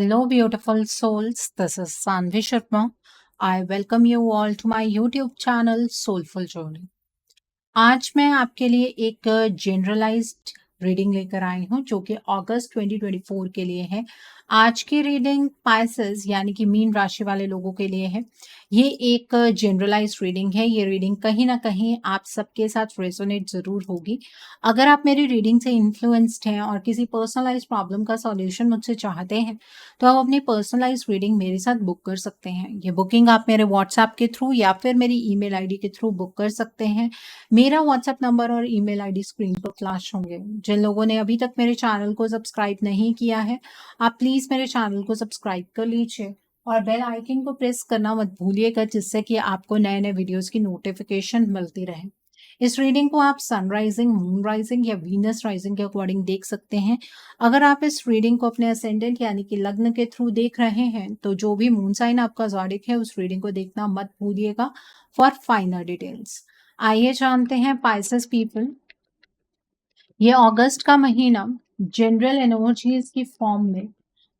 Hello, beautiful souls. This is Sanvi Sharma. I welcome you all to my YouTube channel Soulful Journey. आज मैं आपके लिए एक generalised reading लेकर आई हूँ जो कि अगस्त 2024 के लिए है। आज की रीडिंग पाइसेस यानी कि मीन राशि वाले लोगों के लिए है। ये एक जनरलाइज्ड रीडिंग है। ये रीडिंग कहीं ना कहीं आप सबके साथ रेजोनेट जरूर होगी। अगर आप मेरी रीडिंग से इन्फ्लुएंस्ड हैं और किसी पर्सनलाइज्ड प्रॉब्लम का सॉल्यूशन मुझसे चाहते हैं तो आप अपनी पर्सनलाइज्ड रीडिंग मेरे साथ बुक कर सकते हैं। ये बुकिंग आप मेरे व्हाट्सएप के थ्रू या फिर मेरी ईमेल आईडी के थ्रू बुक कर सकते हैं। मेरा व्हाट्सएप नंबर और ईमेल आईडी स्क्रीन पर फ्लैश होंगे। जिन लोगों ने अभी तक मेरे चैनल को सब्सक्राइब नहीं किया है, आप प्लीज मेरे चैनल को सब्सक्राइब कर लीजिए और बेल आइकन को प्रेस करना मत भूलिएगा, जिससे कि आपको नए नए वीडियोस की नोटिफिकेशन मिलती रहे। इस रीडिंग को आप सनराइजिंग, मून राइजिंग या वीनस राइजिंग के अकॉर्डिंग देख सकते हैं। अगर आप इस रीडिंग को अपने असेंडेंट यानी कि लग्न के थ्रू देख रहे हैं तो जो भी मून साइन आपका ज़ोडिक है उस रीडिंग को देखना मत भूलिएगा फॉर फाइनल डिटेल्स। आइए जानते हैं पाइसेस पीपल, ये अगस्त का महीना जनरल एनर्जीज की फॉर्म में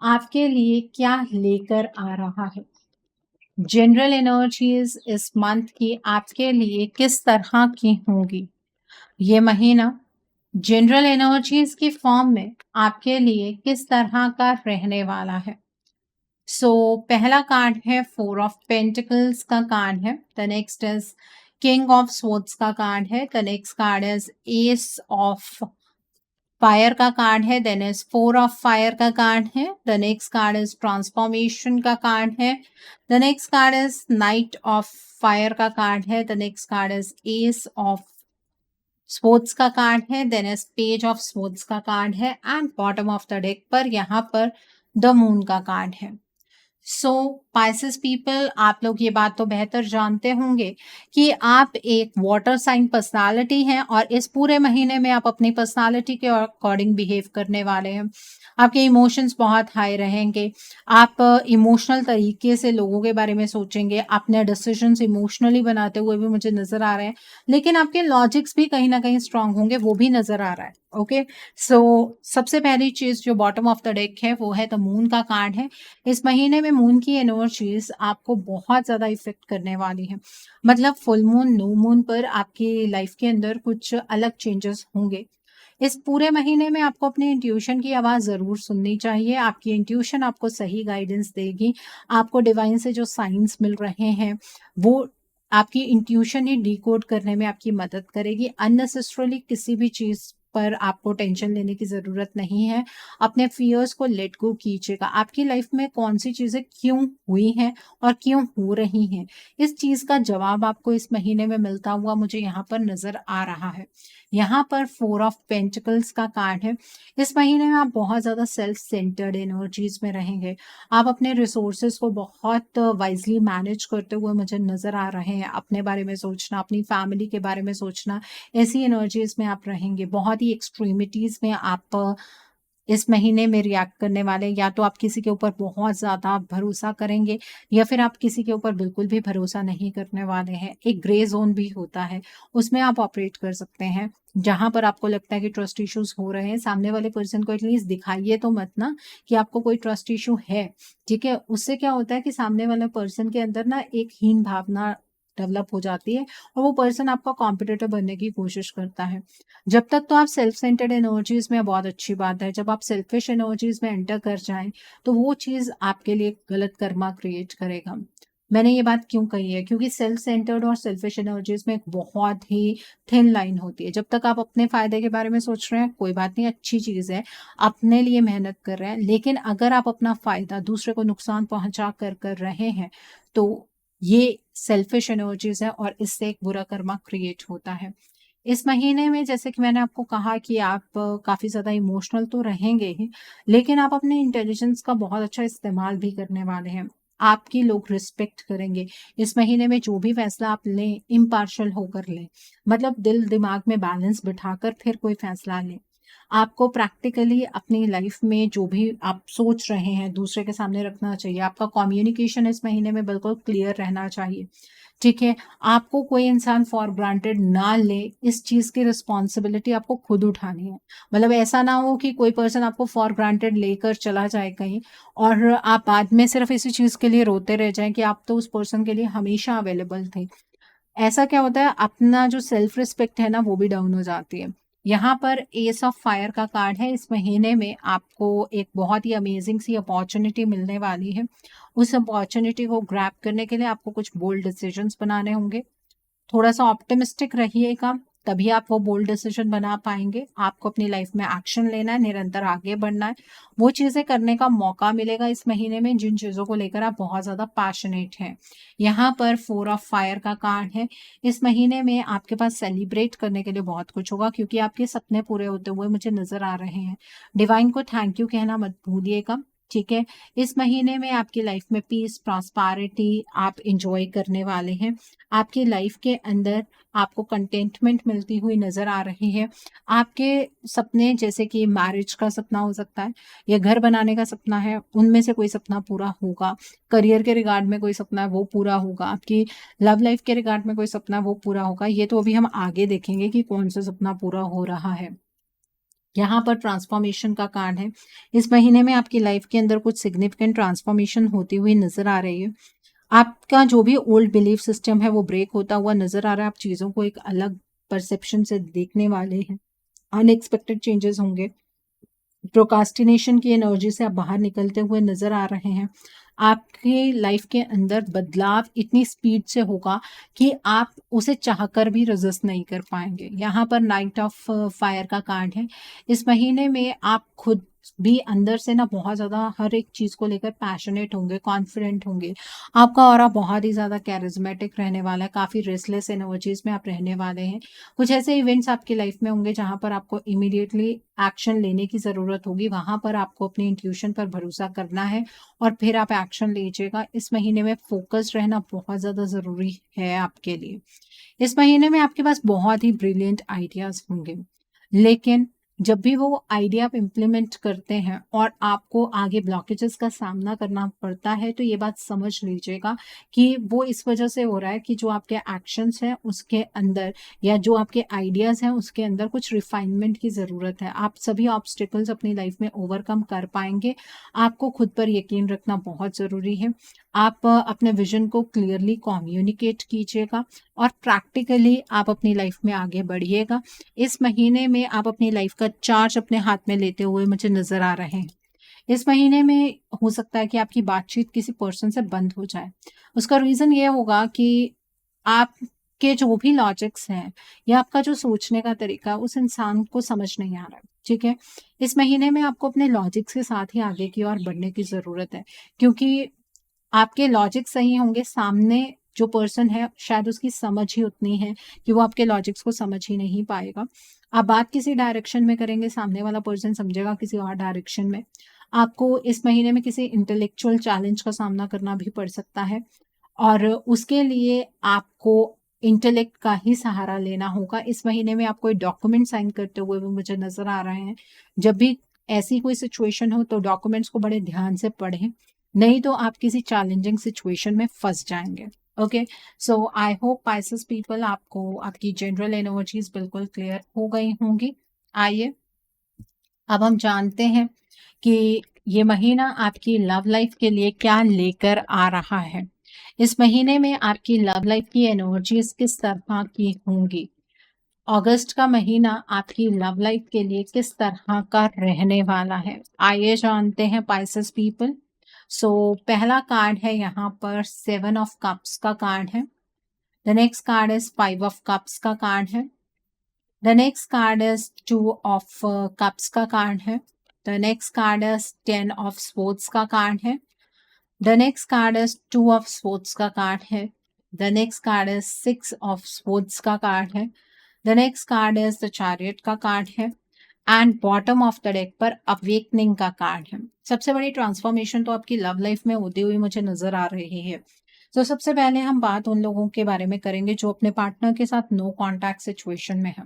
आपके लिए क्या लेकर आ रहा है। जनरल एनर्जीज इस मंथ की आपके लिए किस तरह की होंगी। ये महीना जनरल एनर्जीज की फॉर्म में आपके लिए किस तरह का रहने वाला है। पहला कार्ड है 4 ऑफ पेंटिकल्स का कार्ड है। The next is king of swords का कार्ड है। The next card is ace of fire का कार्ड है। देन इज 4 ऑफ फायर का कार्ड है। The next card is transformation का कार्ड है। The next card is knight of fire का card है। The next card is ace of swords का card है। Then is page of swords का card है and bottom of the deck पर यहाँ पर द मून का कार्ड है। पाइसेस पीपल, आप लोग ये बात तो बेहतर जानते होंगे कि आप एक वाटर साइन पर्सनालिटी हैं और इस पूरे महीने में आप अपनी पर्सनालिटी के अकॉर्डिंग बिहेव करने वाले हैं। आपके इमोशंस बहुत हाई रहेंगे। आप इमोशनल तरीके से लोगों के बारे में सोचेंगे। अपने डिसीजंस इमोशनली बनाते हुए भी मुझे नजर आ रहे हैं, लेकिन आपके लॉजिक्स भी कहीं ना कहीं स्ट्रांग होंगे, वो भी नजर आ रहा है। ओके, सबसे पहली चीज जो बॉटम ऑफ द डेक है वो है द मून का कार्ड है। इस महीने में मून की एनर्जीज आपको बहुत ज्यादा इफेक्ट करने वाली है। मतलब फुल मून, न्यू मून पर आपकी लाइफ के अंदर कुछ अलग चेंजेस होंगे। इस पूरे महीने में आपको अपनी इंट्यूशन की आवाज जरूर सुननी चाहिए। आपकी इंट्यूशन आपको सही गाइडेंस देगी। आपको डिवाइन से जो साइंस मिल रहे हैं वो आपकी इंट्यूशन ही डिकोड करने में आपकी मदद करेगी। अननेसेसरली किसी भी चीज पर आपको टेंशन लेने की जरूरत नहीं है। अपने फियर्स को लेट गो कीजिएगा। आपकी लाइफ में कौन सी चीजें क्यों हुई हैं और क्यों हो रही हैं, इस चीज का जवाब आपको इस महीने में मिलता हुआ मुझे यहाँ पर नजर आ रहा है। यहाँ पर 4 ऑफ पेंटिकल्स का कार्ड है। इस महीने में आप बहुत ज्यादा सेल्फ सेंटर्ड एनर्जीज में रहेंगे। आप अपने रिसोर्सेज को बहुत वाइजली मैनेज करते हुए मुझे नजर आ रहे हैं। अपने बारे में सोचना, अपनी फैमिली के बारे में सोचना, ऐसी एनर्जीज में आप रहेंगे। बहुत ही एक्सट्रीमिटीज में आप इस महीने में रिएक्ट करने वाले, या तो आप किसी के ऊपर बहुत ज्यादा भरोसा करेंगे या फिर आप किसी के ऊपर बिल्कुल भी भरोसा नहीं करने वाले हैं। एक ग्रे जोन भी होता है, उसमें आप ऑपरेट कर सकते हैं। जहां पर आपको लगता है कि ट्रस्ट इश्यूज हो रहे हैं, सामने वाले पर्सन को एटलीस्ट दिखाइए तो मत ना कि आपको कोई ट्रस्ट इशू है। ठीक है, उससे क्या होता है कि सामने वाले पर्सन के अंदर ना एक हीन भावना डेवलप हो जाती है और वो पर्सन आपका कॉम्पिटिटर बनने की कोशिश करता है। जब तक तो आप सेल्फ सेंटर्ड एनर्जीज में, बहुत अच्छी बात है। जब आप सेल्फिश एनर्जीज में एंटर कर जाएं तो वो चीज आपके लिए गलत कर्मा क्रिएट करेगा। मैंने ये बात क्यों कही है, क्योंकि सेल्फ सेंटर्ड और सेल्फिश एनर्जीज में एक बहुत ही थिन लाइन होती है। जब तक आप अपने फायदे के बारे में सोच रहे हैं, कोई बात नहीं, अच्छी चीज है, अपने लिए मेहनत कर रहे हैं। लेकिन अगर आप अपना फायदा दूसरे को नुकसान पहुंचा कर रहे हैं तो ये सेल्फिश एनर्जीज है और इससे एक बुरा कर्मा क्रिएट होता है। इस महीने में जैसे कि मैंने आपको कहा कि आप काफी ज्यादा इमोशनल तो रहेंगे ही, लेकिन आप अपने इंटेलिजेंस का बहुत अच्छा इस्तेमाल भी करने वाले हैं। आपकी लोग रिस्पेक्ट करेंगे। इस महीने में जो भी फैसला आप लें, इम्पार्शल होकर लें। मतलब दिल दिमाग में बैलेंस बिठाकर फिर कोई फैसला लें। आपको प्रैक्टिकली अपनी लाइफ में जो भी आप सोच रहे हैं दूसरे के सामने रखना चाहिए। आपका कम्युनिकेशन इस महीने में बिल्कुल क्लियर रहना चाहिए। ठीक है? आपको कोई इंसान फॉर ग्रांटेड ना ले, इस चीज़ की रिस्पॉन्सिबिलिटी आपको खुद उठानी है। मतलब ऐसा ना हो कि कोई पर्सन आपको फॉर ग्रांटेड लेकर चला जाए कहीं और आप बाद में सिर्फ़ इसी चीज़ के लिए रोते रह जाएँ कि आप तो उस पर्सन के लिए हमेशा अवेलेबल थे। ऐसा क्या होता है, अपना जो सेल्फ रिस्पेक्ट है ना वो भी डाउन हो जाती है। यहाँ पर एस ऑफ फायर का कार्ड है। इस महीने में आपको एक बहुत ही अमेजिंग सी अपॉर्चुनिटी मिलने वाली है। उस अपॉर्चुनिटी को ग्रैब करने के लिए आपको कुछ बोल्ड डिसीजंस बनाने होंगे। थोड़ा-सा ऑप्टिमिस्टिक रहिएगा, तभी आप वो बोल्ड डिसीजन बना पाएँगे। आपको अपनी लाइफ में एक्शन लेना है, निरंतर आगे बढ़ना है। वो चीज़ें करने का मौका मिलेगा इस महीने में जिन चीज़ों को लेकर आप बहुत ज़्यादा पैशनेट हैं। यहाँ पर 4 ऑफ फायर का कार्ड है। इस महीने में आपके पास सेलिब्रेट करने के लिए बहुत कुछ होगा क्योंकि आपके सपने पूरे होते हुए मुझे नज़र आ रहे हैं। डिवाइन को थैंक यू कहना मत भूलिएगा, ठीक है? इस महीने में आपकी लाइफ में पीस, प्रॉस्पेरिटी आप एन्जॉय करने वाले हैं। आपकी लाइफ के अंदर आपको कंटेंटमेंट मिलती हुई नज़र आ रही है। आपके सपने जैसे कि मैरिज का सपना हो सकता है या घर बनाने का सपना है, उनमें से कोई सपना पूरा होगा। करियर के रिगार्ड में कोई सपना है वो पूरा होगा। आपकी लव लाइफ के रिगार्ड में कोई सपना है वो पूरा होगा। ये तो अभी हम आगे देखेंगे कि कौन-सा सपना पूरा हो रहा है। यहाँ पर ट्रांसफॉर्मेशन का कार्ड है। इस महीने में आपकी लाइफ के अंदर कुछ सिग्निफिकेंट ट्रांसफॉर्मेशन होती हुई नज़र आ रही है। आपका जो भी ओल्ड बिलीफ सिस्टम है वो ब्रेक होता हुआ नज़र आ रहा है। आप चीज़ों को एक अलग परसेप्शन से देखने वाले हैं। अनएक्सपेक्टेड चेंजेस होंगे। प्रोक्रास्टिनेशन की एनर्जी से आप बाहर निकलते हुए नज़र आ रहे हैं। आपकी लाइफ के अंदर बदलाव इतनी स्पीड से होगा कि आप उसे चाहकर भी रेज़िस्ट नहीं कर पाएँगे। यहाँ पर नाइट ऑफ फायर का कार्ड है। इस महीने में आप खुद भी अंदर से ना बहुत ज़्यादा हर एक चीज़ को लेकर पैशनेट होंगे, कॉन्फिडेंट होंगे। आपका ऑरा बहुत ही ज़्यादा कैरिज़मेटिक रहने वाला है, काफ़ी रेस्टलेस एनर्जीज़ में आप रहने वाले हैं। कुछ ऐसे इवेंट्स आपकी लाइफ में होंगे जहाँ पर आपको इमीडिएटली एक्शन लेने की ज़रूरत होगी, वहाँ पर आपको अपनी इंट्यूशन पर भरोसा करना है और फिर आप एक्शन लीजिएगा। इस महीने में फ़ोकस्ड रहना बहुत ज़्यादा ज़रूरी है आपके लिए। इस महीने में आपके पास बहुत ही ब्रिलियंट आइडियाज़ होंगे, लेकिन जब भी वो आइडिया आप इम्प्लीमेंट करते हैं और आपको आगे ब्लॉकेजेस का सामना करना पड़ता है, तो ये बात समझ लीजिएगा कि वो इस वजह से हो रहा है कि जो आपके एक्शंस हैं उसके अंदर या जो आपके आइडियाज़ हैं उसके अंदर कुछ रिफाइनमेंट की ज़रूरत है। आप सभी ऑब्स्टिकल्स अपनी लाइफ में ओवरकम कर पाएँगे। आपको खुद पर यकीन रखना बहुत ज़रूरी है। आप अपने विज़न को क्लियरली कम्युनिकेट कीजिएगा और प्रैक्टिकली आप अपनी लाइफ में आगे बढ़िएगा। इस महीने में आप अपनी लाइफ का चार्ज अपने हाथ में लेते हुए मुझे नज़र आ रहे हैं। इस महीने में हो सकता है कि आपकी बातचीत किसी पर्सन से बंद हो जाए। उसका रीज़न ये होगा कि आपके जो भी लॉजिक्स हैं या आपका जो सोचने का तरीका है उस इंसान को समझ नहीं आ रहा है, ठीक है? इस महीने में आपको अपने लॉजिक्स के साथ ही आगे की ओर बढ़ने की ज़रूरत है क्योंकि आपके लॉजिक सही होंगे, सामने जो पर्सन है शायद उसकी समझ ही उतनी है कि वो आपके लॉजिक्स को समझ ही नहीं पाएगा। आप बात किसी डायरेक्शन में करेंगे, सामने वाला पर्सन समझेगा किसी और डायरेक्शन में। आपको इस महीने में किसी इंटेलेक्चुअल चैलेंज का सामना करना भी पड़ सकता है और उसके लिए आपको इंटेलेक्ट का ही सहारा लेना होगा। इस महीने में आप कोई डॉक्यूमेंट साइन करते हुए भी मुझे नज़र आ रहे हैं। जब भी ऐसी कोई सिचुएशन हो तो डॉक्यूमेंट्स को बड़े ध्यान से पढ़ें, नहीं तो आप किसी चैलेंजिंग सिचुएशन में फँस जाएँगे। Okay, so I hope Pisces people आपको आपकी जनरल एनर्जीज़ बिल्कुल क्लियर हो गई होंगी। आइए, अब हम जानते हैं कि ये महीना आपकी लव लाइफ के लिए क्या लेकर आ रहा है। इस महीने में आपकी लव लाइफ की एनर्जीज़ किस तरह की होंगी? अगस्त का महीना आपकी लव लाइफ के लिए किस तरह का रहने वाला है? आइए जानते हैं पाइसेस पीपल। सो पहला कार्ड है यहाँ पर 7 ऑफ कप्स का कार्ड है। The next card is 5 of cups का कार्ड है। The next card is 2 of cups का कार्ड है। The next card is 10 of sports का कार्ड है। The next card is 2 of sports का कार्ड है। The next card is 6 of sports का card है। The next card is the chariot का card है and bottom of the deck पर awakening का कार्ड है। सबसे बड़ी ट्रांसफॉर्मेशन तो आपकी लव लाइफ में होती हुई मुझे नजर आ रही है। तो सबसे पहले हम बात उन लोगों के बारे में करेंगे जो अपने पार्टनर के साथ नो कॉन्टैक्ट सिचुएशन में है।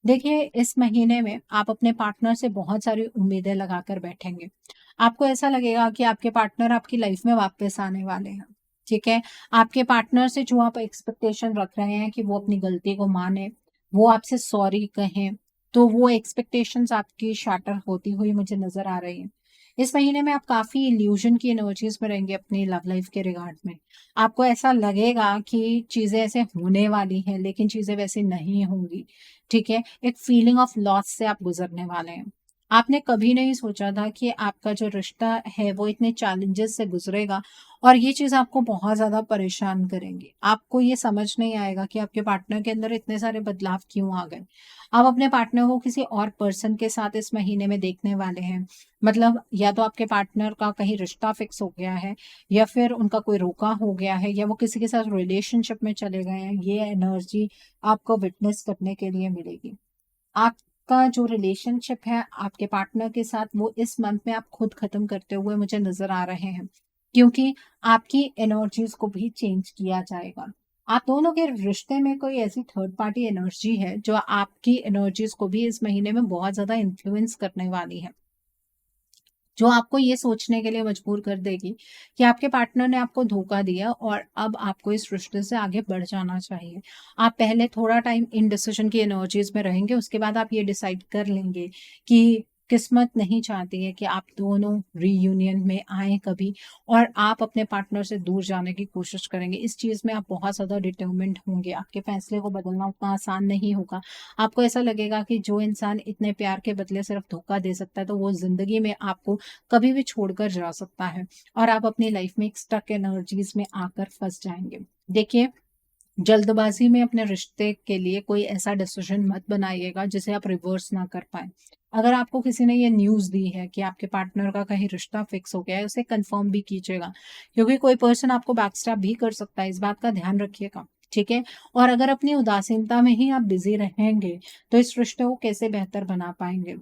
देखिए, इस महीने में आप अपने पार्टनर से बहुत सारी उम्मीदें लगाकर बैठेंगे। आपको ऐसा लगेगा कि आपके पार्टनर आपकी लाइफ में वापस आने वाले हैं। ठीक है? आपके पार्टनर से जो आप एक्सपेक्टेशन रख रहे हैं कि वो अपनी गलती को माने, वो आपसे सॉरी कहें, तो वो एक्सपेक्टेशंस आपकी शैटर होती हुई मुझे नज़र आ रही हैं। इस महीने में आप काफ़ी इल्यूज़न की एनर्जीज़ में रहेंगे अपनी लव लाइफ़ के रिगार्ड में। आपको ऐसा लगेगा कि चीज़ें ऐसे होने वाली हैं, लेकिन चीज़ें वैसी नहीं होंगी, ठीक है? एक फीलिंग ऑफ लॉस से आप गुज़रने वाले हैं। आपने कभी नहीं सोचा था कि आपका जो रिश्ता है, वो इतने चैलेंजेस से गुज़रेगा और ये चीज़ आपको बहुत ज़्यादा परेशान करेंगी। आपको ये समझ नहीं आएगा कि आपके पार्टनर के अंदर इतने सारे बदलाव क्यों आ गए। आप अपने पार्टनर को किसी और पर्सन के साथ इस महीने में देखने वाले हैं। मतलब या तो आपके पार्टनर का कहीं रिश्ता फिक्स हो गया है या फिर उनका कोई रोका हो गया है या वो किसी के साथ रिलेशनशिप में चले गए हैं। ये एनर्जी आपको विटनेस करने के लिए मिलेगी। आपका जो रिलेशनशिप है आपके पार्टनर के साथ वो इस मंथ में आप खुद खत्म करते हुए मुझे नज़र आ रहे हैं। क्योंकि आपकी एनर्जीज़ को भी चेंज किया जाएगा। आप दोनों के रिश्ते में कोई ऐसी थर्ड पार्टी एनर्जी है जो आपकी एनर्जीज़ को भी इस महीने में बहुत ज़्यादा इन्फ्लुएंस करने वाली है। जो आपको ये सोचने के लिए मजबूर कर देगी कि आपके पार्टनर ने आपको धोखा दिया और अब आपको इस रिश्ते से आगे बढ़ जाना चाहिए। आप पहले थोड़ा टाइम इनडिसिजन की एनर्जीज़ में रहेंगे, उसके बाद आप ये डिसाइड कर लेंगे कि किस्मत नहीं चाहती है कि आप दोनों रियूनियन में आएँ कभी और आप अपने पार्टनर से दूर जाने की कोशिश करेंगे। इस चीज़ में आप बहुत ज़्यादा डिटर्मिन्ड होंगे, आपके फैसले को बदलना उतना आसान नहीं होगा। आपको ऐसा लगेगा कि जो इंसान इतने प्यार के बदले सिर्फ़ धोखा दे सकता है, तो वो ज़िंदगी में आपको कभी भी छोड़कर जा सकता है और आप अपनी लाइफ में एक स्टक एनर्जीज में आकर फंस जाएंगे। देखिए, जल्दबाजी में अपने रिश्ते के लिए कोई ऐसा डिसीजन मत बनाइएगा जिसे आप रिवर्स ना कर पाए। अगर आपको किसी ने ये न्यूज़ दी है कि आपके पार्टनर का कहीं रिश्ता फिक्स हो गया है, उसे कंफर्म भी कीजिएगा क्योंकि कोई पर्सन आपको बैकस्टैब भी कर सकता है, इस बात का ध्यान रखिएगा। ठीक है? और अगर अपनी उदासीनता में ही आप बिजी रहेंगे तो इस रिश्ते को कैसे बेहतर बना पाएंगे।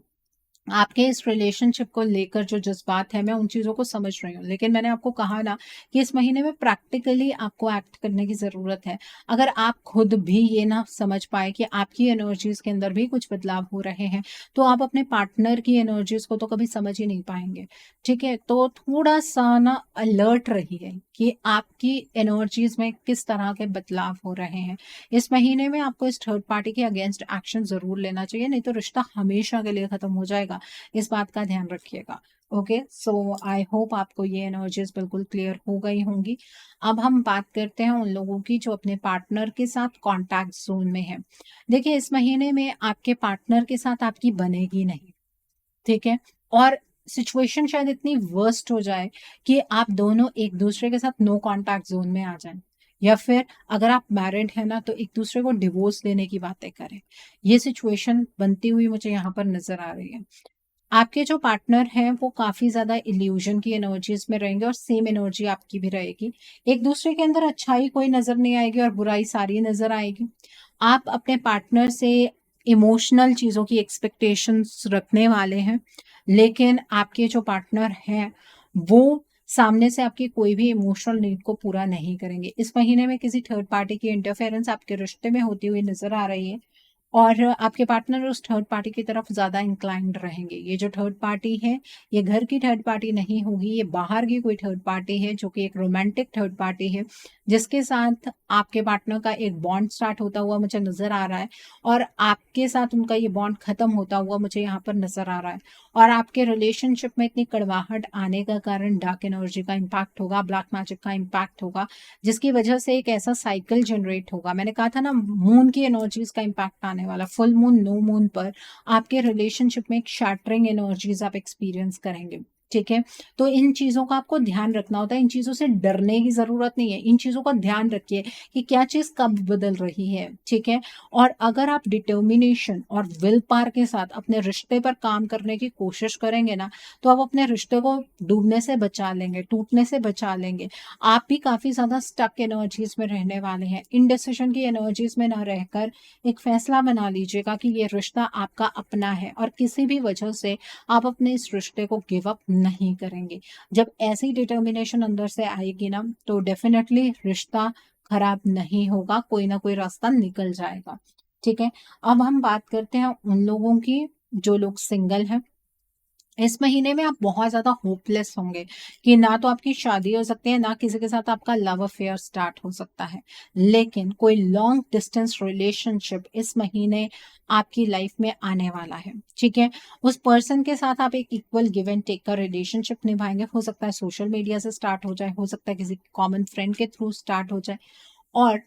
आपके इस रिलेशनशिप को लेकर जो जज़्बात है, मैं उन चीज़ों को समझ रही हूँ। लेकिन मैंने आपको कहा ना कि इस महीने में प्रैक्टिकली आपको एक्ट करने की ज़रूरत है। अगर आप खुद भी ये ना समझ पाएँ कि आपकी एनर्जीज़ के अंदर भी कुछ बदलाव हो रहे हैं, तो आप अपने पार्टनर की एनर्जीज़ को तो कभी समझ ही नहीं पाएँगे। ठीक है? तो थोड़ा-सा ना अलर्ट रहिए कि आपकी एनर्जीज़ में किस तरह के बदलाव हो रहे हैं। इस महीने में आपको इस थर्ड पार्टी के अगेंस्ट एक्शन ज़रूर लेना चाहिए, नहीं तो रिश्ता हमेशा के लिए ख़त्म हो जाएगा। इस बात का ध्यान रखिएगा। ओके, सो आई होप आपको ये एनर्जीज़ बिल्कुल क्लियर हो गई होंगी। अब हम बात करते हैं उन लोगों की जो अपने पार्टनर के साथ कॉन्टैक्ट ज़ोन में हैं। देखिए, इस महीने में आपके पार्टनर के साथ आपकी बनेगी नहीं, ठीक है? और सिचुएशन शायद इतनी वर्स्ट हो जाए कि आप दोनों एक-दूसरे के साथ नो कॉन्टैक्ट ज़ोन में आ जाएँ या फिर अगर आप मैरिड हैं ना, तो एक-दूसरे को डिवोर्स देने की बातें करें। ये सिचुएशन बनती हुई मुझे यहाँ पर नज़र आ रही है। आपके जो पार्टनर हैं वो काफ़ी ज़्यादा इल्यूज़न की एनर्जीज़ में रहेंगे और सेम एनर्जी आपकी भी रहेगी। एक-दूसरे के अंदर अच्छाई कोई नज़र नहीं आएगी और बुराई सारी नज़र आएगी। आप अपने पार्टनर से इमोशनल चीज़ों की एक्सपेक्टेशंस रखने वाले हैं, लेकिन आपके जो पार्टनर हैं, वो सामने से आपकी कोई भी इमोशनल नीड को पूरा नहीं करेंगे। इस महीने में किसी थर्ड पार्टी की इंटरफेरेंस आपके रिश्ते में होती हुई नज़र आ रही है। और आपके पार्टनर उस थर्ड पार्टी की तरफ ज़्यादा इंक्लाइंड रहेंगे। ये जो थर्ड पार्टी है, ये घर की थर्ड पार्टी नहीं होगी, ये बाहर की कोई थर्ड पार्टी है जो कि एक रोमांटिक थर्ड पार्टी है, जिसके साथ आपके पार्टनर का एक बॉन्ड स्टार्ट होता हुआ मुझे नज़र आ रहा है और आपके साथ उनका ये बॉन्ड ख़त्म होता हुआ मुझे यहाँ पर नज़र आ रहा है। और आपके रिलेशनशिप में इतनी कड़वाहट आने का कारण डार्क एनर्जी का इम्पैक्ट होगा, ब्लैक मैजिक का इम्पैक्ट होगा, जिसकी वजह से एक ऐसा साइकिल जनरेट होगा। मैंने कहा था ना, मून की एनर्जीज़ का इम्पैक्ट आने वाला, फुल मून, नो मून पर आपके रिलेशनशिप में एक शैटरिंग एनर्जीज़ आप एक्सपीरियंस करेंगे, ठीक है? तो इन चीज़ों का आपको ध्यान रखना होता है, इन चीज़ों से डरने की ज़रूरत नहीं है, इन चीज़ों का ध्यान रखिए कि क्या चीज़ कब बदल रही है, ठीक है? और अगर आप डिटर्मिनेशन और विल पावर के साथ अपने रिश्ते पर काम करने की कोशिश करेंगे ना, तो आप अपने रिश्ते को डूबने से बचा लेंगे, टूटने से बचा लेंगे। आप भी काफ़ी ज़्यादा स्टक एनर्जीज़ में रहने वाले हैं। इनडिसिजन की एनर्जीज़ में ना रहकर एक फ़ैसला बना लीजिएगा कि ये रिश्ता आपका अपना है और किसी भी वजह से आप अपने इस रिश्ते को गिव अप नहीं करेंगे। जब ऐसी डिटर्मिनेशन अंदर से आएगी ना, तो डेफ़िनेटली रिश्ता खराब नहीं होगा, कोई ना कोई रास्ता निकल जाएगा। ठीक है? अब हम बात करते हैं उन लोगों की जो लोग सिंगल हैं। इस महीने में आप बहुत ज़्यादा होपलेस होंगे कि ना तो आपकी शादी हो सकती है, ना किसी के साथ आपका लव अफेयर स्टार्ट हो सकता है। लेकिन कोई लॉन्ग डिस्टेंस रिलेशनशिप इस महीने आपकी लाइफ में आने वाला है, ठीक है? उस पर्सन के साथ आप एक इक्वल गिव एंड टेक का रिलेशनशिप निभाएँगे। हो सकता है सोशल मीडिया से स्टार्ट हो जाए, हो सकता है किसी कॉमन फ्रेंड के थ्रू स्टार्ट हो जाए। और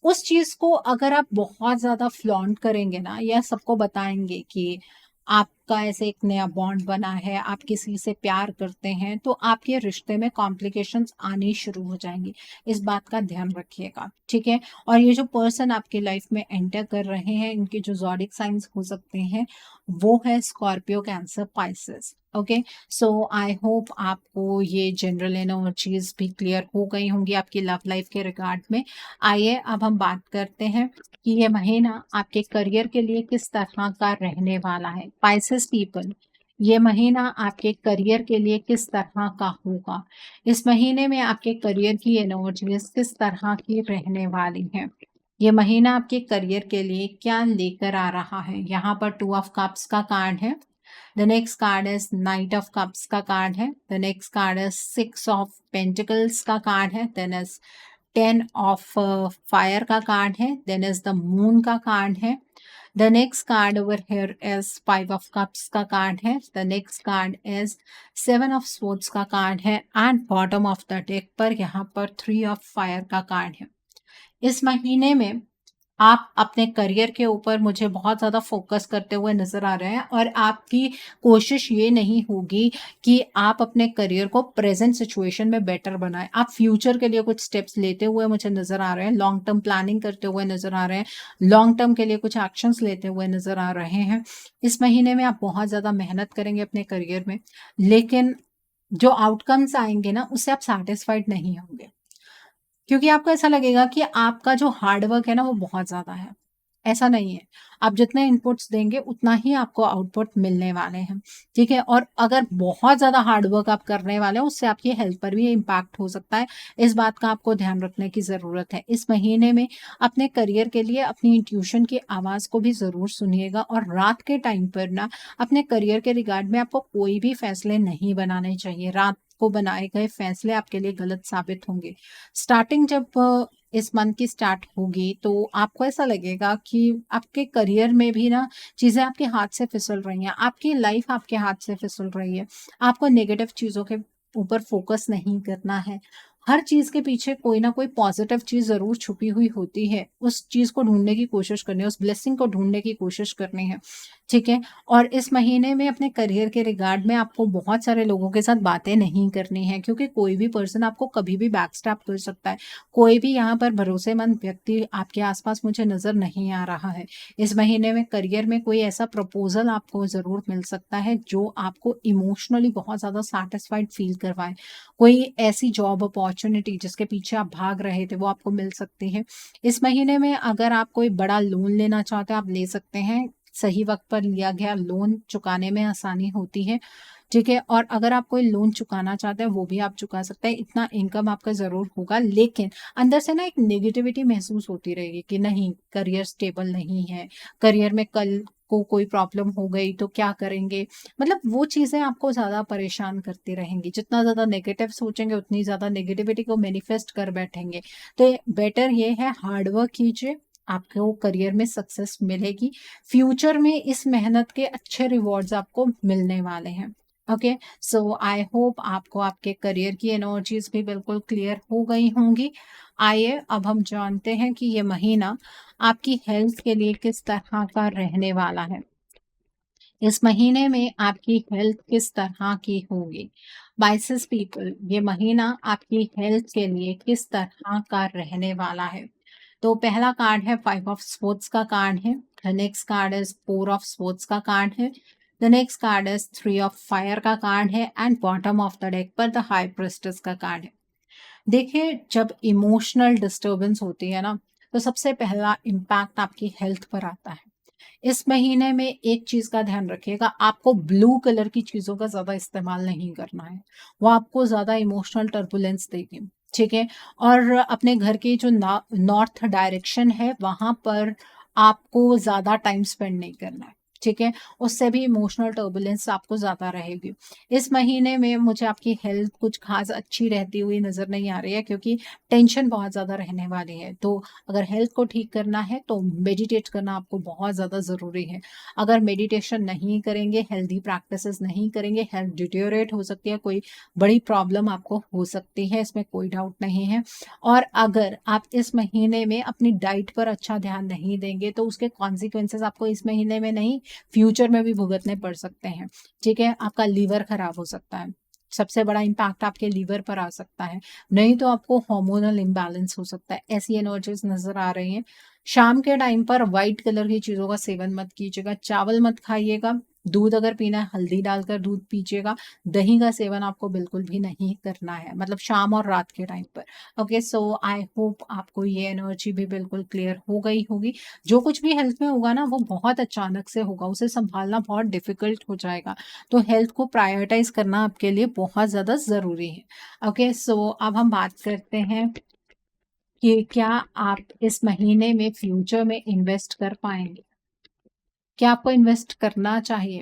उस चीज़ को अगर आप बहुत ज़्यादा फ्लॉन्ट करेंगे ना, या सबको बताएँगे कि आपका ऐसे एक नया बॉन्ड बना है, आप किसी से प्यार करते हैं, तो आपके रिश्ते में कॉम्प्लिकेशंस आनी शुरू हो जाएँगी। इस बात का ध्यान रखिएगा, ठीक है? और ये जो पर्सन आपकी लाइफ में एंटर कर रहे हैं, इनके जो ज़ोडिक साइन्स हो सकते हैं, वो है Scorpio, cancer, Pisces. Okay? So I hope आपको ये जनरल एनर्जीज़ भी क्लियर हो गई होंगी आपकी लव लाइफ के रिगार्ड में। आइए अब हम बात करते हैं कि ये महीना आपके करियर के लिए किस तरह का रहने वाला है। पाइसेस पीपल, ये महीना आपके करियर के लिए किस तरह का होगा? इस महीने में आपके करियर की एनर्जीज किस तरह की रहने वाली हैं? ये महीना आपके करियर के लिए क्या लेकर आ रहा है? यहाँ पर 2 ऑफ कप्स का कार्ड है। The next card is knight of cups का कार्ड है। The next card is 6 of pentacles का कार्ड है। देन इज 10 ऑफ फायर का कार्ड है। देन इज द मून का कार्ड है। The next card over here is 5 of cups का card है। The next card is 7 of swords का card है। And bottom of the deck पर यहाँ पर 3 ऑफ फायर का कार्ड है। इस महीने में आप अपने करियर के ऊपर मुझे बहुत ज़्यादा फ़ोकस करते हुए नज़र आ रहे हैं, और आपकी कोशिश ये नहीं होगी कि आप अपने करियर को प्रेज़ेंट सिचुएशन में बेटर बनाएँ। आप फ्यूचर के लिए कुछ स्टेप्स लेते हुए मुझे नज़र आ रहे हैं, लॉन्ग टर्म प्लानिंग करते हुए नज़र आ रहे हैं, लॉन्ग टर्म के लिए कुछ एक्शंस लेते हुए नज़र आ रहे हैं। इस महीने में आप बहुत ज़्यादा मेहनत करेंगे अपने करियर में, लेकिन जो आउटकम्स आएँगे ना, उससे आप सैटिस्फाइड नहीं होंगे। क्योंकि आपको ऐसा लगेगा कि आपका जो हार्ड वर्क है ना वो बहुत ज़्यादा है। ऐसा नहीं है। आप जितने इनपुट्स देंगे उतना ही आपको आउटपुट मिलने वाले हैं, ठीक है? और अगर बहुत ज़्यादा हार्ड वर्क आप करने वाले हो, उससे आपकी हेल्थ पर भी इम्पैक्ट हो सकता है। इस बात का आपको ध्यान रखने की ज़रूरत है। इस महीने में अपने करियर के लिए अपनी इंट्यूशन की आवाज़ को भी ज़रूर सुनिएगा, और रात के टाइम पर ना अपने करियर के रिगार्ड में आपको कोई भी फैसले नहीं बनाने चाहिए। रात को बनाए गए फैसले आपके लिए गलत साबित होंगे। स्टार्टिंग जब इस मंथ की स्टार्ट होगी, तो आपको ऐसा लगेगा कि आपके करियर में भी ना चीज़ें आपके हाथ से फिसल रही हैं, आपकी लाइफ आपके हाथ से फिसल रही है। आपको नेगेटिव चीज़ों के ऊपर फोकस नहीं करना है। हर चीज़ के पीछे कोई ना कोई पॉजिटिव चीज़ ज़रूर छुपी हुई होती है। उस चीज़ को ढूँढने की कोशिश करनी है, उस ब्लेसिंग को ढूँढने की कोशिश करनी है, ठीक है? और इस महीने में अपने करियर के रिगार्ड में आपको बहुत सारे लोगों के साथ बातें नहीं करनी है, क्योंकि कोई भी पर्सन आपको कभी भी बैकस्टैब कर सकता है। कोई भी यहाँ पर भरोसेमंद व्यक्ति आपके आसपास मुझे नज़र नहीं आ रहा है। इस महीने में करियर में कोई ऐसा प्रपोज़ल आपको ज़रूर मिल सकता है जो आपको इमोशनली बहुत ज़्यादा सैटिस्फाइड फ़ील करवाए। कोई ऐसी जॉब अपॉर्च्युनिटी जिसके पीछे आप भाग रहे थे वो आपको मिल सकती है। इस महीने में अगर आप कोई बड़ा लोन लेना चाहते हैं, आप ले सकते हैं। सही वक़्त पर लिया गया लोन चुकाने में आसानी होती है, ठीक है? और अगर आप कोई लोन चुकाना चाहते हैं, वो भी आप चुका सकते हैं। इतना इनकम आपका ज़रूर होगा, लेकिन अंदर से ना एक नेगेटिविटी महसूस होती रहेगी कि नहीं, करियर स्टेबल नहीं है, करियर में कल को कोई प्रॉब्लम हो गई तो क्या करेंगे? मतलब वो चीज़ें आपको ज़्यादा परेशान करती रहेंगी। जितना ज़्यादा नेगेटिव सोचेंगे, उतनी ज़्यादा नेगेटिविटी को मैनिफेस्ट कर बैठेंगे। तो बेटर ये है, हार्ड वर्क कीजिए, आपको करियर में सक्सेस मिलेगी। फ्यूचर में इस मेहनत के अच्छे रिवॉर्ड्स आपको मिलने वाले हैं। ओके, सो आई होप आपको आपके करियर की एनर्जीज भी बिल्कुल क्लियर हो गई होंगी। आइए अब हम जानते हैं कि ये महीना आपकी हेल्थ के लिए किस तरह का रहने वाला है। इस महीने में आपकी हेल्थ किस तरह की होगी? बाइसेस पीपल, ये महीना आपकी हेल्थ के लिए किस तरह का रहने वाला है? तो पहला कार्ड है 5 ऑफ स्वॉर्ड्स का कार्ड है। The next card is 4 of swords का कार्ड है। The next card is 3 of fire का कार्ड है। And bottom of the deck पर द हाई प्रिस्टेस का कार्ड है। देखिए, जब इमोशनल डिस्टर्बेंस होती है ना, तो सबसे पहला इम्पैक्ट आपकी हेल्थ पर आता है। इस महीने में एक चीज़ का ध्यान रखिएगा, आपको ब्लू कलर की चीज़ों का ज़्यादा इस्तेमाल नहीं करना है। वो आपको ज़्यादा इमोशनल टर्बुलेंस देगी, ठीक है? और अपने घर की जो नॉर्थ डायरेक्शन है, वहाँ पर आपको ज़्यादा टाइम स्पेंड नहीं करना है, ठीक है? उससे भी इमोशनल टर्बुलेंस आपको ज़्यादा रहेगी। इस महीने में मुझे आपकी हेल्थ कुछ ख़ास अच्छी रहती हुई नज़र नहीं आ रही है, क्योंकि टेंशन बहुत ज़्यादा रहने वाली है। तो अगर हेल्थ को ठीक करना है तो मेडिटेट करना आपको बहुत ज़्यादा ज़रूरी है। अगर मेडिटेशन नहीं करेंगे, हेल्दी प्रैक्टिसेस नहीं करेंगे, हेल्थ डिटेरियोरेट हो सकती है, कोई बड़ी प्रॉब्लम आपको हो सकती है, इसमें कोई डाउट नहीं है। और अगर आप इस महीने में अपनी डाइट पर अच्छा ध्यान नहीं देंगे तो उसके कॉन्सिक्वेंसेस आपको इस महीने में नहीं, फ्यूचर में भी भुगतने पड़ सकते हैं। ठीक है? आपका लीवर खराब हो सकता है। सबसे बड़ा इम्पैक्ट आपके लीवर पर आ सकता है। नहीं तो आपको हार्मोनल इम्बैलेंस हो सकता है। ऐसी एनर्जीज नज़र आ रही हैं। शाम के टाइम पर व्हाइट कलर की चीज़ों का सेवन मत कीजिएगा, चावल मत खाइएगा, दूध अगर पीना है हल्दी डालकर दूध पीजिएगा, दही का सेवन आपको बिल्कुल भी नहीं करना है, मतलब शाम और रात के टाइम पर। ओके, सो आई होप आपको ये एनर्जी भी बिल्कुल क्लियर हो गई होगी। जो कुछ भी हेल्थ में होगा ना वो बहुत अचानक से होगा, उसे संभालना बहुत डिफिकल्ट हो जाएगा। तो हेल्थ को प्रायोरिटाइज करना आपके लिए बहुत ज़्यादा ज़रूरी है। ओके, सो अब हम बात करते हैं कि क्या आप इस महीने में फ्यूचर में इन्वेस्ट कर पाएंगे? क्या आपको इन्वेस्ट करना चाहिए?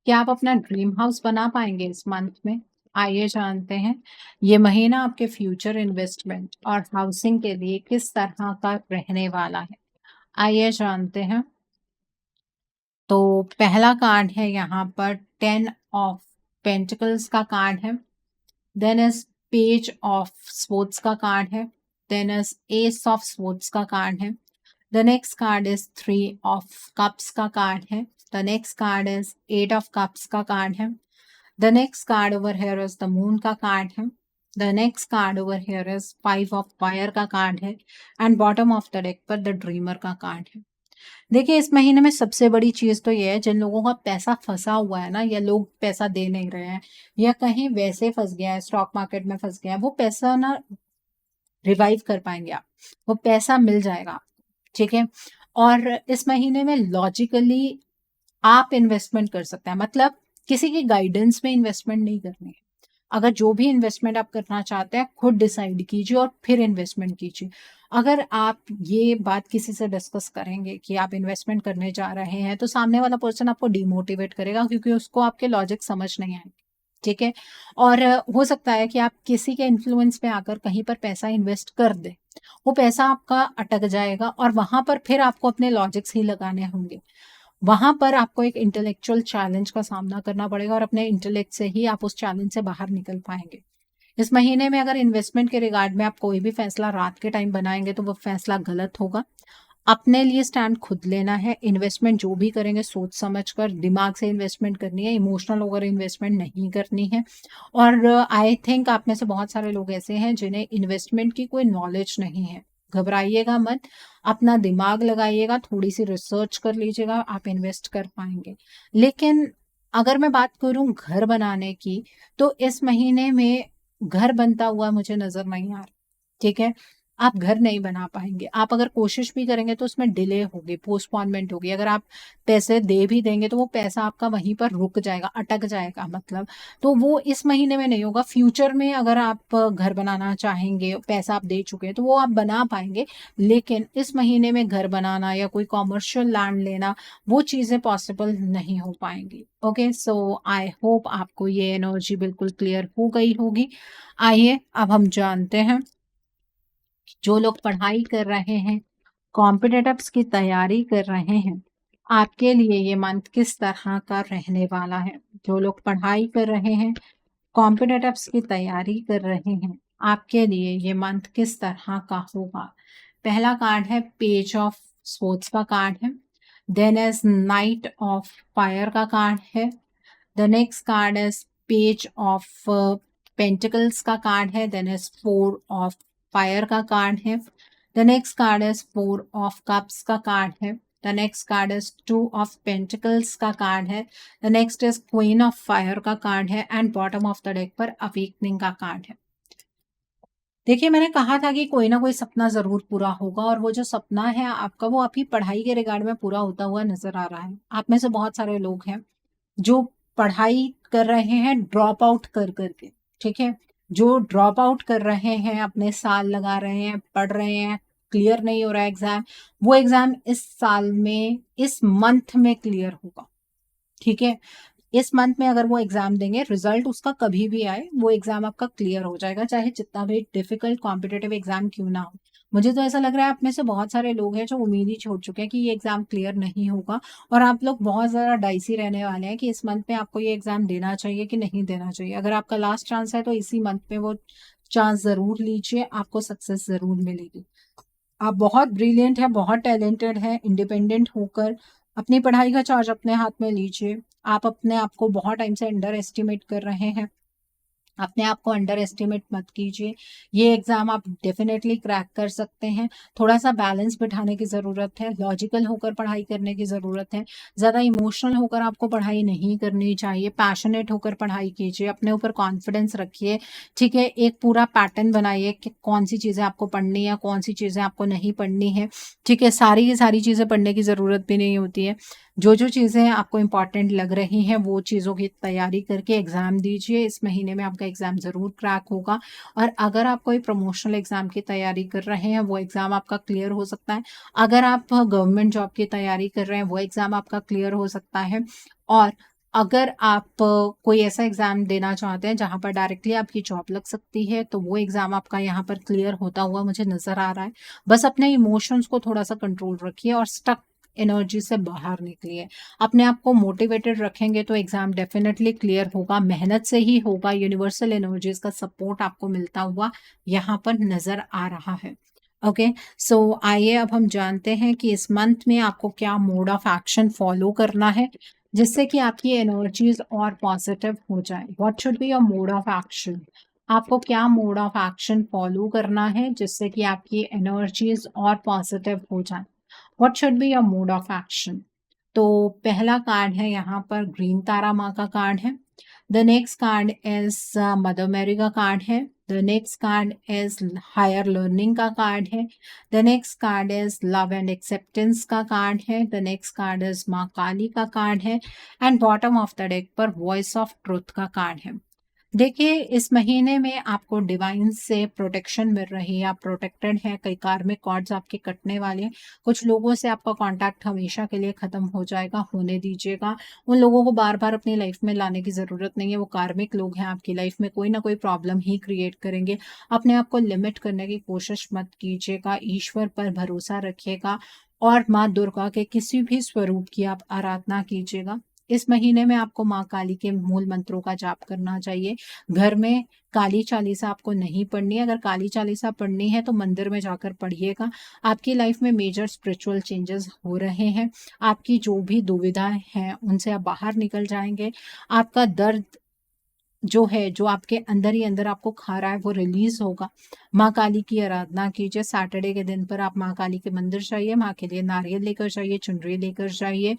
क्या आप अपना ड्रीम हाउस बना पाएंगे इस मंथ में? आइए जानते हैं ये महीना आपके फ्यूचर इन्वेस्टमेंट और हाउसिंग के लिए किस तरह का रहने वाला है। आइए जानते हैं। तो पहला कार्ड है यहाँ पर 10 ऑफ पेंटिकल्स का कार्ड है। Then is page of swords का कार्ड है। Then is ace of swords का कार्ड है। The next card is 3 of cups का कार्ड है। The next card is 8 of cups का कार्ड है। The next card over here is the moon का card है। The next card over here is 5 of fire का card है। And bottom of the deck पर the dreamer का card है। देखिए, इस महीने में सबसे बड़ी चीज़ तो ये है, जिन लोगों का पैसा फँसा हुआ है ना, या लोग पैसा दे नहीं रहे हैं, या कहीं वैसे फँस गया है, स्टॉक मार्केट में फँस गया है, वो पैसा ना रिवाइव कर पाएँगे आप, वो पैसा मिल जाएगा, ठीक है? और इस महीने में लॉजिकली आप इन्वेस्टमेंट कर सकते हैं, मतलब किसी की गाइडेंस में इन्वेस्टमेंट नहीं करनी है। अगर जो भी इन्वेस्टमेंट आप करना चाहते हैं खुद डिसाइड कीजिए और फिर इन्वेस्टमेंट कीजिए। अगर आप ये बात किसी से डिस्कस करेंगे कि आप इन्वेस्टमेंट करने जा रहे हैं, तो सामने वाला पर्सन आपको डिमोटिवेट करेगा, क्योंकि उसको आपके लॉजिक समझ नहीं आएंगे। ठीक है? और हो सकता है कि आप किसी के इन्फ्लुएंस में आकर कहीं पर पैसा इन्वेस्ट कर दें। वो पैसा आपका अटक जाएगा और वहां पर फिर आपको अपने लॉजिक्स ही लगाने होंगे। वहाँ पर आपको एक इंटेलेक्चुअल चैलेंज का सामना करना पड़ेगा और अपने इंटेलेक्ट से ही आप उस चैलेंज से बाहर निकल पाएँगे। इस महीने में अगर इन्वेस्टमेंट के रिगार्ड में आप कोई भी फैसला रात के टाइम बनाएँगे तो वो फैसला गलत होगा। अपने लिए स्टैंड खुद लेना है। इन्वेस्टमेंट जो भी करेंगे सोच समझ कर, दिमाग से इन्वेस्टमेंट करनी है, इमोशनल होकर इन्वेस्टमेंट नहीं करनी है। और आई थिंक आप में से बहुत सारे लोग ऐसे हैं जिन्हें इन्वेस्टमेंट की कोई नॉलेज नहीं है। घबराइएगा मत, अपना दिमाग लगाइएगा, थोड़ी-सी रिसर्च कर लीजिएगा, आप इन्वेस्ट कर पाएँगे। लेकिन अगर मैं बात करूँ घर बनाने की, तो इस महीने में घर बनता हुआ मुझे नज़र नहीं आ रहा, ठीक है? आप घर नहीं बना पाएँगे। आप अगर कोशिश भी करेंगे तो उसमें डिले होगी, पोस्टपोनमेंट होगी। अगर आप पैसे दे भी देंगे तो वो पैसा आपका वहीं पर रुक जाएगा, अटक जाएगा मतलब। तो वो इस महीने में नहीं होगा। फ्यूचर में अगर आप घर बनाना चाहेंगे, पैसा आप दे चुके हैं, तो वो आप बना पाएँगे। लेकिन इस महीने में घर बनाना या कोई कमर्शियल लैंड लेना, वो चीज़ें पॉसिबल नहीं हो पाएँगी। ओके, सो आई होप आपको ये एनर्जी बिल्कुल क्लियर हो गई होगी। आइए अब हम जानते हैं जो लोग पढ़ाई कर रहे हैं, कॉम्पिटिटिव्स की तैयारी कर रहे हैं, आपके लिए ये मंथ किस तरह का रहने वाला है? जो लोग पढ़ाई कर रहे हैं, कॉम्पिटिटिव्स की तैयारी कर रहे हैं, आपके लिए ये मंथ किस तरह का होगा? पहला कार्ड है पेज ऑफ स्वॉर्ड्स का कार्ड है। Then is knight of fire का कार्ड है। The next card is page of pentacles का कार्ड है। देन इज 4 ऑफ फायर का कार्ड है। The next card is 4 of cups का कार्ड है। The next card is 2 of pentacles का card है। The next is queen of fire का card है and bottom of the deck पर awakening का कार्ड है। देखिए, मैंने कहा था कि कोई ना कोई सपना ज़रूर पूरा होगा और वो जो सपना है आपका, वो आपकी पढ़ाई के रिगार्ड में पूरा होता हुआ नज़र आ रहा है। आप में से बहुत सारे लोग हैं जो पढ़ाई कर रहे हैं ड्रॉप आउट कर के, ठीक है? जो ड्रॉप आउट कर रहे हैं, अपने साल लगा रहे हैं, पढ़ रहे हैं, क्लियर नहीं हो रहा है एग्ज़ाम, वो एग्ज़ाम इस साल में, इस मंथ में क्लियर होगा, ठीक है? इस मंथ में अगर वो एग्ज़ाम देंगे, रिज़ल्ट उसका कभी भी आए, वो एग्ज़ाम आपका क्लियर हो जाएगा, चाहे जितना भी डिफ़िकल्ट कॉम्पिटिटिव एग्ज़ाम क्यों ना हो। मुझे तो ऐसा लग रहा है आप में से बहुत सारे लोग हैं जो उम्मीद ही छोड़ चुके हैं कि ये एग्ज़ाम क्लियर नहीं होगा, और आप लोग बहुत ज़्यादा डाइसी रहने वाले हैं कि इस मंथ में आपको ये एग्ज़ाम देना चाहिए कि नहीं देना चाहिए। अगर आपका लास्ट चांस है तो इसी मंथ में वो चांस ज़रूर लीजिए, आपको सक्सेस ज़रूर मिलेगी। आप बहुत ब्रिलियंट हैं, बहुत टैलेंटेड हैं, इंडिपेंडेंट होकर अपनी पढ़ाई का चार्ज अपने हाथ में लीजिए। आप अपने आप को बहुत टाइम से अंडर एस्टिमेट कर रहे हैं। अपने आप को अंडर एस्टिमेट मत कीजिए। ये एग्ज़ाम आप डेफ़िनेटली क्रैक कर सकते हैं। थोड़ा-सा बैलेंस बिठाने की ज़रूरत है, लॉजिकल होकर पढ़ाई करने की ज़रूरत है। ज़्यादा इमोशनल होकर आपको पढ़ाई नहीं करनी चाहिए, पैशनेट होकर पढ़ाई कीजिए, अपने ऊपर कॉन्फिडेंस रखिए, ठीक है? एक पूरा पैटर्न बनाइए कि कौन-सी चीज़ें आपको पढ़नी है, कौन-सी चीज़ें आपको नहीं पढ़नी है, ठीक है? सारी की सारी चीज़ें पढ़ने की ज़रूरत भी नहीं होती है। जो-जो चीज़ें आपको इम्पॉर्टेंट लग रही हैं, वो चीज़ों की तैयारी करके एग्ज़ाम दीजिए। इस महीने में आपका एग्ज़ाम ज़रूर क्रैक होगा, और अगर आप कोई प्रमोशनल एग्ज़ाम की तैयारी कर रहे हैं, वो एग्ज़ाम आपका क्लियर हो सकता है। अगर आप गवर्नमेंट जॉब की तैयारी कर रहे हैं, वो एग्ज़ाम आपका क्लियर हो सकता है। और अगर आप कोई ऐसा एग्ज़ाम देना चाहते हैं, जहाँ पर डायरेक्टली आपकी जॉब लग सकती है, तो वो एग्ज़ाम आपका यहाँ पर क्लियर होता हुआ मुझे नज़र आ रहा है। बस अपने इमोशंस को थोड़ा-सा कंट्रोल रखिए और स्टक एनर्जी से बाहर निकलिए। अपने आप को मोटिवेटेड रखेंगे तो एग्ज़ाम डेफ़िनेटली क्लियर होगा, मेहनत से ही होगा। यूनिवर्सल एनर्जीज़ का सपोर्ट आपको मिलता हुआ यहाँ पर नज़र आ रहा है। ओके, सो आइए अब हम जानते हैं कि इस मंथ में आपको क्या मोड ऑफ एक्शन फ़ॉलो करना है, जिससे कि आपकी एनर्जीज़ और पॉज़िटिव हो जाएँ। What should be your mode of action? आपको क्या मोड ऑफ एक्शन फ़ॉलो करना है, जिससे कि आपकी एनर्जीज़ और पॉज़िटिव हो जाएँ? What should be your mode of action? तो पहला कार्ड है यहाँ पर ग्रीन तारा माँ का कार्ड है। The next card is mother Mary का कार्ड है। The next card is higher learning का कार्ड है। The next card is love and acceptance का कार्ड है। द नेक्स्ट कार्ड इज माँ काली का कार्ड है, and bottom of the deck पर वॉइस ऑफ ट्रुथ का कार्ड है। देखिए, इस महीने में आपको डिवाइन से प्रोटेक्शन मिल रही है, आप प्रोटेक्टेड हैं, कई कार्मिक कॉर्ड्स आपके कटने वाले हैं। कुछ लोगों से आपका कॉन्टैक्ट हमेशा के लिए ख़त्म हो जाएगा, होने दीजिएगा। उन लोगों को बार-बार अपनी लाइफ़ में लाने की ज़रूरत नहीं है, वो कार्मिक लोग हैं आपकी लाइफ़ में, कोई ना कोई प्रॉब्लम ही क्रिएट करेंगे। अपने आप को लिमिट करने की कोशिश मत कीजिएगा, ईश्वर पर भरोसा रखिएगा, और माँ दुर्गा के किसी भी स्वरूप की आप आराधना कीजिएगा। इस महीने में आपको माँ काली के मूल मंत्रों का जाप करना चाहिए। घर में काली चालीसा आपको नहीं पढ़नी है, अगर काली चालीसा पढ़नी है तो मंदिर में जाकर पढ़िएगा। आपकी लाइफ में मेजर स्पिरिचुअल चेंजेस हो रहे हैं। आपकी जो भी दुविधाएँ हैं, उनसे आप बाहर निकल जाएँगे। आपका दर्द जो है, जो आपके अंदर ही अंदर आपको खा रहा है, वो रिलीज़ होगा। माँ काली की आराधना कीजिए। सैटरडे के दिन पर आप माँ काली के मंदिर जाइए, माँ के लिए नारियल लेकर जाइए, चुनरी लेकर जाइए,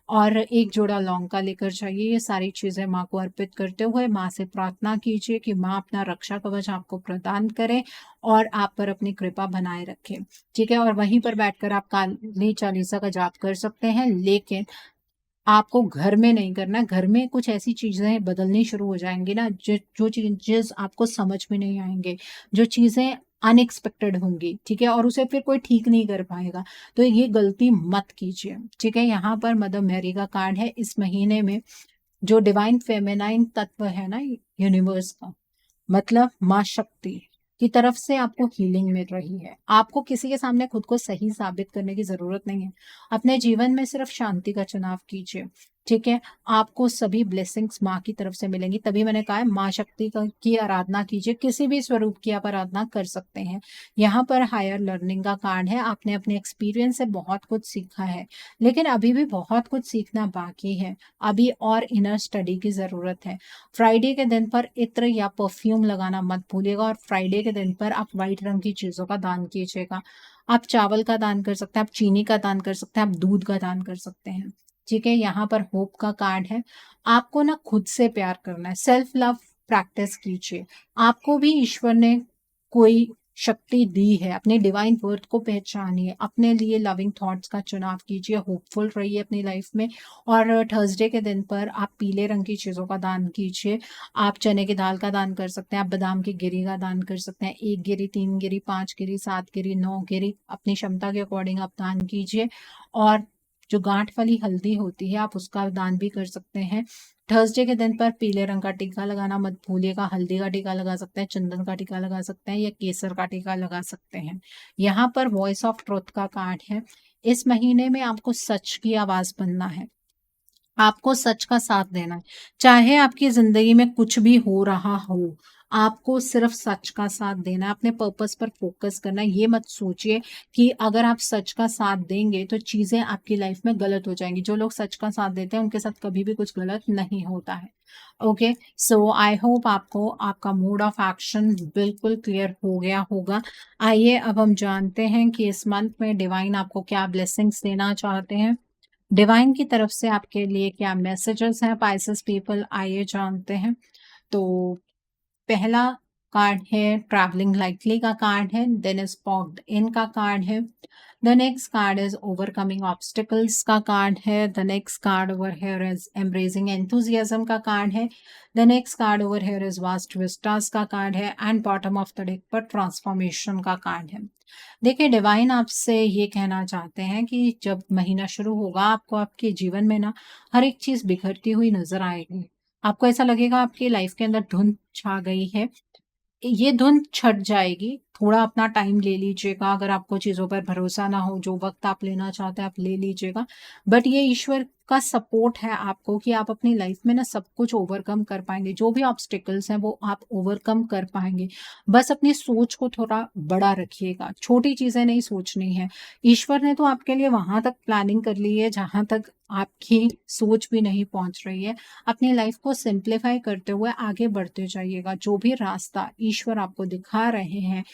और एक जोड़ा लौंग का लेकर जाइए। ये सारी चीज़ें माँ को अर्पित करते हुए माँ से प्रार्थना कीजिए कि माँ अपना रक्षा कवच आपको प्रदान करें और आप पर अपनी कृपा बनाए रखें, ठीक है? और वहीं पर बैठकर आप काली चालीसा का जाप कर सकते हैं, लेकिन आपको घर में नहीं करना है। घर में कुछ ऐसी चीज़ें बदलनी शुरू हो जाएँगी ना, जो चेंजेज़ आपको समझ में नहीं आएँगे, जो चीज़ें अनएक्सपेक्टेड होंगी, ठीक है? और उसे फिर कोई ठीक नहीं कर पाएगा। तो ये गलती मत कीजिए, ठीक है? यहाँ पर मदर मैरी का कार्ड है। इस महीने में जो डिवाइन फेमिनाइन तत्व है ना यूनिवर्स का, मतलब माँ शक्ति की तरफ से आपको हीलिंग मिल रही है। आपको किसी के सामने खुद को सही साबित करने की ज़रूरत नहीं है। अपने जीवन में सिर्फ़ शांति का चुनाव कीजिए, ठीक है? आपको सभी ब्लेसिंग्स माँ की तरफ से मिलेंगी। तभी मैंने कहा है माँ शक्ति का की आराधना कीजिए, किसी भी स्वरूप की आप आराधना कर सकते हैं। यहाँ पर हायर लर्निंग का कार्ड है। आपने अपने एक्सपीरियंस से बहुत कुछ सीखा है, लेकिन अभी भी बहुत कुछ सीखना बाकी है। अभी और इनर स्टडी की ज़रूरत है। फ्राइडे के दिन पर इत्र या परफ्यूम लगाना मत भूलिएगा, और फ्राइडे के दिन पर आप व्हाइट रंग की चीज़ों का दान कीजिएगा। आप चावल का दान कर सकते हैं, आप चीनी का दान कर सकते हैं, आप दूध का दान कर सकते हैं, ठीक है? यहाँ पर होप का कार्ड है। आपको ना खुद से प्यार करना है, सेल्फ लव प्रैक्टिस कीजिए। आपको भी ईश्वर ने कोई शक्ति दी है, अपने डिवाइन वर्थ को पहचानिए, अपने लिए लविंग थॉट्स का चुनाव कीजिए, होपफुल रहिए अपनी लाइफ में। और थर्सडे के दिन पर आप पीले रंग की चीज़ों का दान कीजिए। आप चने की दाल का दान कर सकते हैं, आप बादाम की गिरी का दान कर सकते हैं। 1 गिरी, 3 गिरी, 5 गिरी, 7 गिरी, 9 गिरी, अपनी क्षमता के अकॉर्डिंग आप दान कीजिए। और जो गाँठ वाली हल्दी होती है, आप उसका दान भी कर सकते हैं। थर्सडे के दिन पर पीले रंग का टीका लगाना मत भूलिएगा। हल्दी का टीका लगा सकते हैं, चंदन का टीका लगा सकते हैं या केसर का टीका लगा सकते हैं। यहाँ पर वॉइस ऑफ ट्रुथ का कार्ड है। इस महीने में आपको सच की आवाज़ बनना है। आपको सच का साथ देना है। चाहे आपकी ज़िंदगी में कुछ भी हो रहा हो, आपको सिर्फ़ सच का साथ देना है, अपने पर्पस पर फ़ोकस करना है। ये मत सोचिए कि अगर आप सच का साथ देंगे, तो चीज़ें आपकी लाइफ़ में गलत हो जाएँगी। जो लोग सच का साथ देते हैं, उनके साथ कभी भी कुछ गलत नहीं होता है। ओके, सो आई होप आपको आपका मोड ऑफ एक्शन बिल्कुल क्लियर हो गया होगा। आइए अब हम जानते हैं कि इस मंथ में डिवाइन आपको क्या ब्लेसिंग्स देना चाहते हैं। डिवाइन की तरफ से आपके लिए क्या मैसेजेस हैं पाइसेस पीपल, आइए जानते हैं। तो पहला कार्ड है ट्रैवलिंग लाइटली का कार्ड है, देन इज पॉक्ड इन का कार्ड है। The next card is overcoming obstacles का कार्ड है। The next card over here is embracing enthusiasm का कार्ड है। The next card over here is vast vistas का card है and bottom of the deck पर transformation का card है। देखिए डिवाइन आपसे ये कहना चाहते हैं कि जब महीना शुरू होगा, आपको आपके जीवन में ना हर एक चीज़ बिखरती हुई नज़र आएगी। आपको ऐसा लगेगा आपकी लाइफ के अंदर धुंध छा गई है। ये धुंध छट जाएगी, थोड़ा अपना टाइम ले लीजिएगा। अगर आपको चीज़ों पर भरोसा ना हो, जो वक़्त आप लेना चाहते हैं, आप ले लीजिएगा। बट ये ईश्वर का सपोर्ट है आपको कि आप अपनी लाइफ में ना सब कुछ ओवरकम कर पाएँगे। जो भी ऑब्स्टिकल्स हैं, वो आप ओवरकम कर पाएँगे। बस अपनी सोच को थोड़ा बड़ा रखिएगा, छोटी चीज़ें नहीं सोचनी है। ईश्वर ने तो आपके लिए वहाँ तक प्लानिंग कर ली है, जहाँ तक आपकी सोच भी नहीं पहुँच रही है। अपनी लाइफ को सिंप्लीफाई करते हुए आगे बढ़ते जाइएगा। जो भी रास्ता ईश्वर आपको दिखा रहे हैं,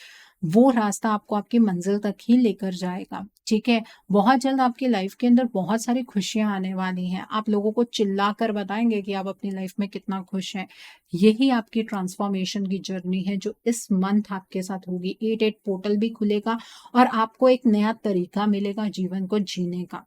वो रास्ता आपको आपकी मंजिल तक ही लेकर जाएगा, ठीक है? बहुत जल्द आपकी लाइफ के अंदर बहुत सारी खुशियाँ आने वाली हैं। आप लोगों को चिल्लाकर बताएँगे कि आप अपनी लाइफ में कितना खुश हैं। यही आपकी ट्रांसफॉर्मेशन की जर्नी है जो इस मंथ आपके साथ होगी। 8-8 पोर्टल भी खुलेगा और आपको एक नया तरीका मिलेगा जीवन को जीने का।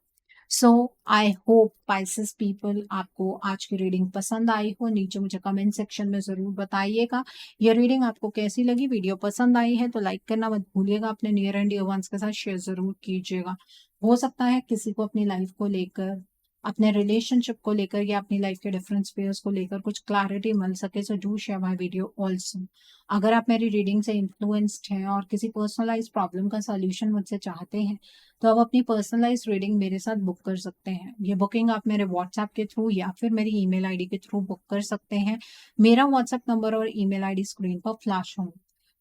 सो आई होप पाइसेस पीपल आपको आज की रीडिंग पसंद आई हो। नीचे मुझे कमेंट सेक्शन में ज़रूर बताइएगा। ये रीडिंग आपको कैसी लगी? वीडियो पसंद आई है तो लाइक करना मत भूलिएगा। अपने नियर एंड डियर वंस के साथ शेयर ज़रूर कीजिएगा। हो सकता है किसी को अपनी लाइफ को लेकर, अपने रिलेशनशिप को लेकर या अपनी लाइफ के डिफरेंट स्पेयर्स को लेकर कुछ क्लैरिटी मिल सके। So do share my video also. अगर आप मेरी रीडिंग से इन्फ्लुएंस्ड हैं और किसी पर्सनलाइज्ड प्रॉब्लम का सॉल्यूशन मुझसे चाहते हैं, तो आप अपनी पर्सनलाइज्ड रीडिंग मेरे साथ बुक कर सकते हैं। ये बुकिंग आप मेरे व्हाट्सएप के थ्रू या फिर मेरी ईमेल आईडी के थ्रू बुक कर सकते हैं। मेरा व्हाट्सएप नंबर और ईमेल आईडी स्क्रीन पर फ्लैश होंगे।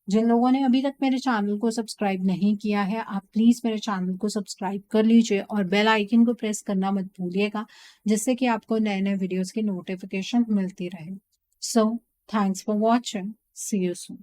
जिन लोगों ने अभी तक मेरे चैनल को सब्सक्राइब नहीं किया है, आप प्लीज़ मेरे चैनल को सब्सक्राइब कर लीजिए और बेल आइकन को प्रेस करना मत भूलिएगा, जिससे कि आपको नए-नए वीडियोज़ की नोटिफ़िकेशन मिलती रहे। So thanks for watching. See you soon.